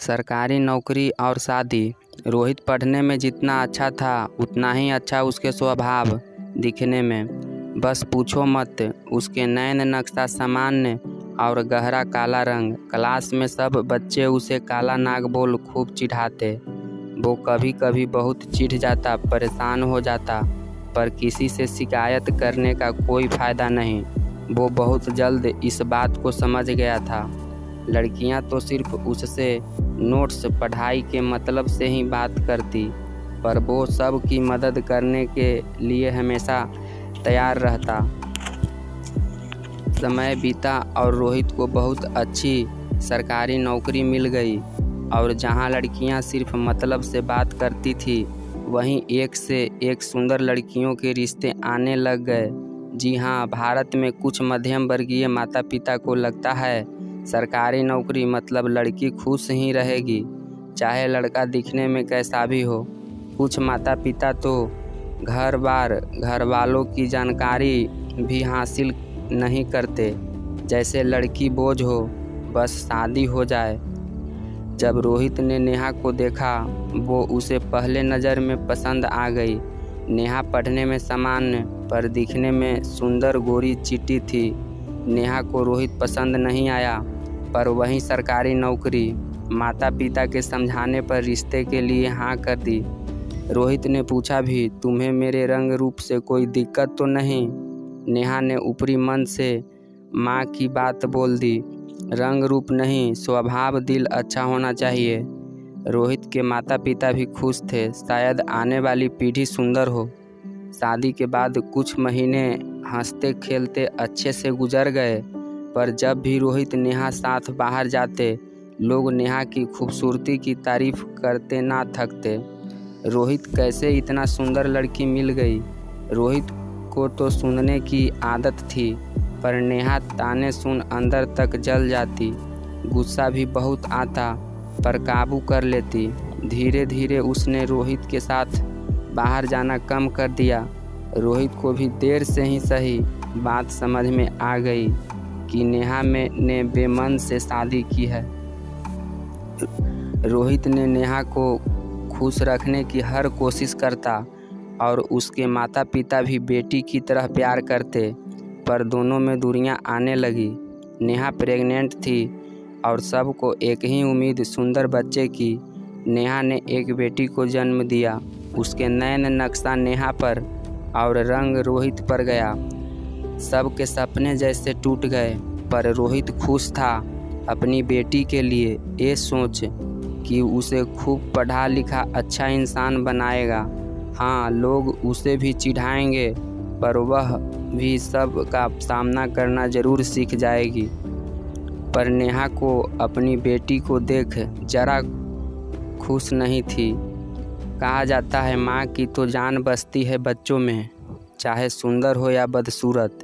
सरकारी नौकरी और शादी। रोहित पढ़ने में जितना अच्छा था उतना ही अच्छा उसके स्वभाव दिखने में। बस पूछो मत, उसके नैन नक्शा सामान्य और गहरा काला रंग। क्लास में सब बच्चे उसे काला नाग बोल खूब चिढ़ाते। वो कभी कभी बहुत चिढ़ जाता, परेशान हो जाता, पर किसी से शिकायत करने का कोई फ़ायदा नहीं। वो बहुत जल्द इस बात को समझ गया था। लड़कियां तो सिर्फ उससे नोट्स पढ़ाई के मतलब से ही बात करती, पर वो सब की मदद करने के लिए हमेशा तैयार रहता। समय बीता और रोहित को बहुत अच्छी सरकारी नौकरी मिल गई, और जहां लड़कियां सिर्फ मतलब से बात करती थी, वहीं एक से एक सुंदर लड़कियों के रिश्ते आने लग गए। जी हाँ, भारत में कुछ मध्यम वर्गीय माता पिता को लगता है सरकारी नौकरी मतलब लड़की खुश ही रहेगी, चाहे लड़का दिखने में कैसा भी हो। कुछ माता पिता तो घर बार घर वालों की जानकारी भी हासिल नहीं करते, जैसे लड़की बोझ हो, बस शादी हो जाए। जब रोहित ने नेहा को देखा, वो उसे पहले नज़र में पसंद आ गई। नेहा पढ़ने में सामान्य पर दिखने में सुंदर गोरी चिट्टी थी। नेहा को रोहित पसंद नहीं आया, पर वहीं सरकारी नौकरी माता पिता के समझाने पर रिश्ते के लिए हाँ कर दी। रोहित ने पूछा भी, तुम्हें मेरे रंग रूप से कोई दिक्कत तो नहीं? नेहा ने ऊपरी मन से माँ की बात बोल दी, रंग रूप नहीं, स्वभाव दिल अच्छा होना चाहिए। रोहित के माता पिता भी खुश थे, शायद आने वाली पीढ़ी सुंदर हो। शादी के बाद कुछ महीने हंसते खेलते अच्छे से गुजर गए, पर जब भी रोहित नेहा साथ बाहर जाते, लोग नेहा की खूबसूरती की तारीफ करते ना थकते। रोहित कैसे इतना सुंदर लड़की मिल गई? रोहित को तो सुनने की आदत थी, पर नेहा ताने सुन अंदर तक जल जाती। गुस्सा भी बहुत आता, पर काबू कर लेती। धीरे धीरे उसने रोहित के साथ बाहर जाना कम कर दिया। रोहित को भी देर से ही सही बात समझ में आ गई कि नेहा ने बेमन से शादी की है। रोहित ने नेहा को खुश रखने की हर कोशिश करता, और उसके माता पिता भी बेटी की तरह प्यार करते, पर दोनों में दूरियां आने लगी। नेहा प्रेग्नेंट थी और सबको एक ही उम्मीद सुंदर बच्चे की। नेहा ने एक बेटी को जन्म दिया। उसके नैन नक्शा नेहा पर और रंग रोहित पर गया। सबके सपने जैसे टूट गए, पर रोहित खुश था अपनी बेटी के लिए ये सोच कि उसे खूब पढ़ा लिखा अच्छा इंसान बनाएगा। हाँ, लोग उसे भी चिढ़ाएंगे, पर वह भी सब का सामना करना जरूर सीख जाएगी। पर नेहा को अपनी बेटी को देख जरा खुश नहीं थी। कहा जाता है माँ की तो जान बसती है बच्चों में, चाहे सुंदर हो या बदसूरत,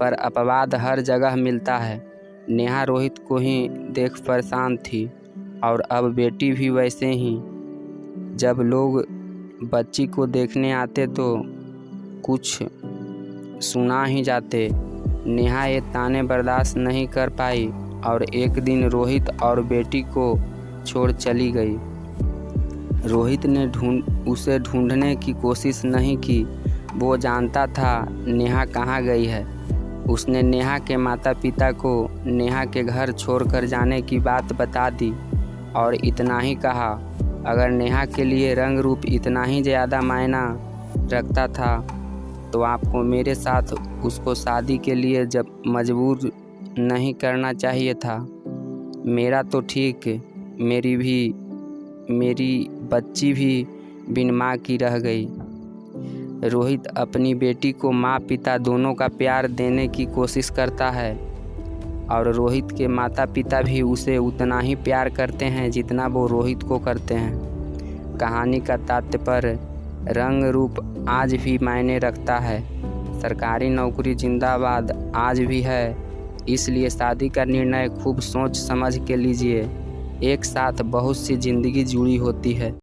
पर अपवाद हर जगह मिलता है। नेहा रोहित को ही देख परेशान थी, और अब बेटी भी वैसे ही। जब लोग बच्ची को देखने आते तो कुछ सुना ही जाते। नेहा ये ताने बर्दाश्त नहीं कर पाई, और एक दिन रोहित और बेटी को छोड़ चली गई। रोहित ने उसे ढूंढने की कोशिश नहीं की, वो जानता था नेहा कहाँ गई है। उसने नेहा के माता पिता को नेहा के घर छोड़कर जाने की बात बता दी, और इतना ही कहा, अगर नेहा के लिए रंग रूप इतना ही ज़्यादा मायना रखता था, तो आपको मेरे साथ उसको शादी के लिए जब मजबूर नहीं करना चाहिए था। मेरा तो ठीक, मेरी बच्ची भी बिन माँ की रह गई। रोहित अपनी बेटी को माँ पिता दोनों का प्यार देने की कोशिश करता है, और रोहित के माता पिता भी उसे उतना ही प्यार करते हैं जितना वो रोहित को करते हैं। कहानी का तात्पर्य, रंग रूप आज भी मायने रखता है। सरकारी नौकरी जिंदाबाद आज भी है, इसलिए शादी का निर्णय खूब सोच समझ के लीजिए। एक साथ बहुत सी जिंदगी जुड़ी होती है।